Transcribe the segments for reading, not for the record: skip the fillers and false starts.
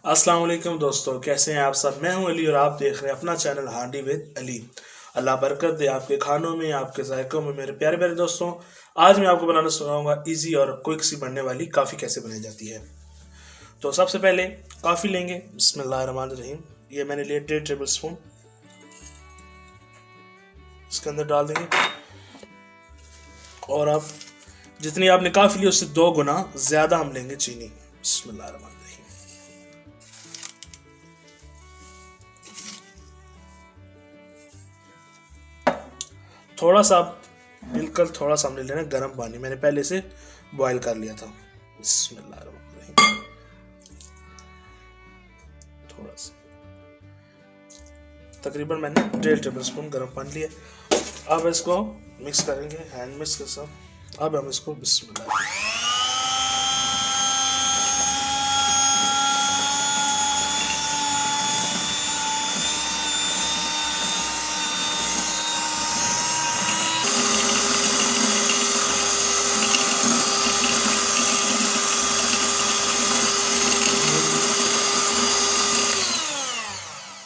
अस्सलाम वालेकुम दोस्तों, कैसे हैं आप सब। मैं हूं अली और आप देख रहे हैं अपना चैनल हांडी विद अली। अल्लाह बरकत दे आपके खानों में, आपके जायकों में। मेरे प्यारे प्यारे दोस्तों, आज मैं आपको बनाना सुनाऊंगा इजी और क्विक सी बनने वाली काफ़ी कैसे बनाई जाती है। तो सबसे पहले काफ़ी लेंगे। बिस्मिल्लाहिर्रहमानिर्रहीम। ये मैंने लिए 1.5 टेबल स्पून, इसके अंदर डाल देंगे। और अब जितनी आपने काफ़ी ली उससे 2 गुना ज़्यादा हम लेंगे चीनी। बिस्मिल्लाहिर्रहमानिर्रहीम। थोड़ा सा बिल्कुल थोड़ा सा हमने लेना गर्म पानी, मैंने पहले से बॉईल कर लिया था। बिस्मिल्लाहिर्रहमानिर्रहीम। थोड़ा सा तकरीबन मैंने 1.5 टेबल स्पून गर्म पानी लिया। अब इसको मिक्स करेंगे हैंड मिक्स के साथ। अब हम इसको बिस्मिल्लाह।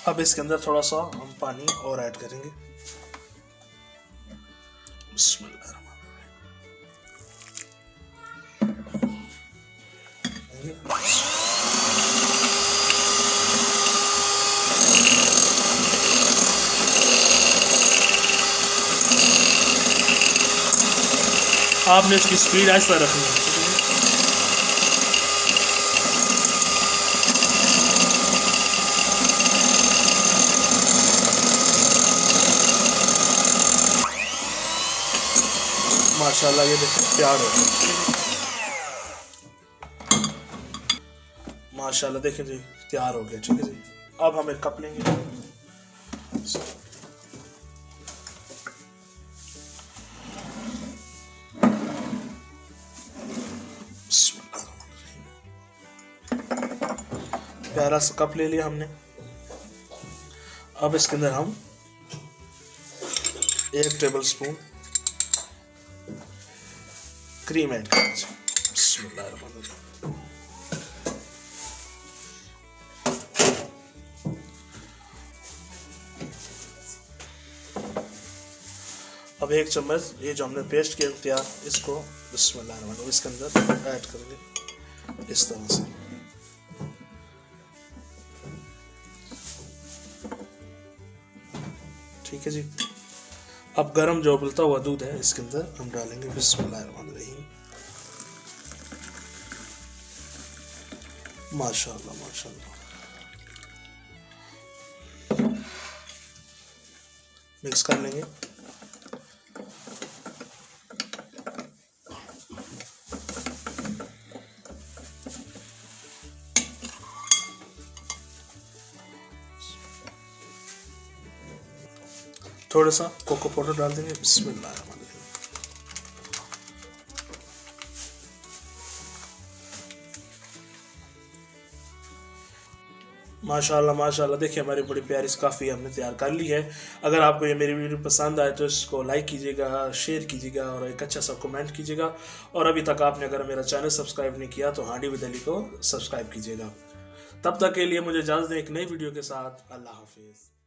अब इसके अंदर थोड़ा सा हम पानी और ऐड करेंगे। आपने इसकी स्पीड ऐसा रखनी है। माशाल्लाह ये देखिए तैयार हो गया। माशाल्लाह देखिए जी तैयार हो गया। ठीक है जी। अब हम एक कप लेंगे। प्यारा सा कप ले लिया हमने। अब इसके अंदर हम 1 टेबल स्पून क्रीम ऐड करेंगे। बिस्मिल्लाहिर्रहमानिर्रहीम। अब 1 चम्मच ये जो हमने पेस्ट किया तैयार, इसको बिस्मिल्लाहिर्रहमानिर्रहीम इसके अंदर ऐड करेंगे इस तरह से। ठीक है जी। अब गरम जो उबलता हुआ दूध है इसके अंदर हम डालेंगे। बिस्मिल्लाहिर्रहमानिर्रहीम। माशाल्लाह माशाल्लाह। मिक्स कर लेंगे। थोड़ा सा कोको पाउडर डाल देंगे। बिस्मिल्लाहिर्रहमानिर्रहीम। माशाल्लाह माशाल्लाह। देखिए हमारी बड़ी प्यारी काफ़ी हमने तैयार कर ली है। अगर आपको ये मेरी वीडियो पसंद आए तो इसको लाइक कीजिएगा, शेयर कीजिएगा और एक अच्छा सा कमेंट कीजिएगा। और अभी तक आपने अगर मेरा चैनल सब्सक्राइब नहीं किया तो हांडी विद अली को सब्सक्राइब कीजिएगा। तब तक के लिए मुझे इजाज़त दें एक नई वीडियो के साथ। अल्लाह हाफिज़।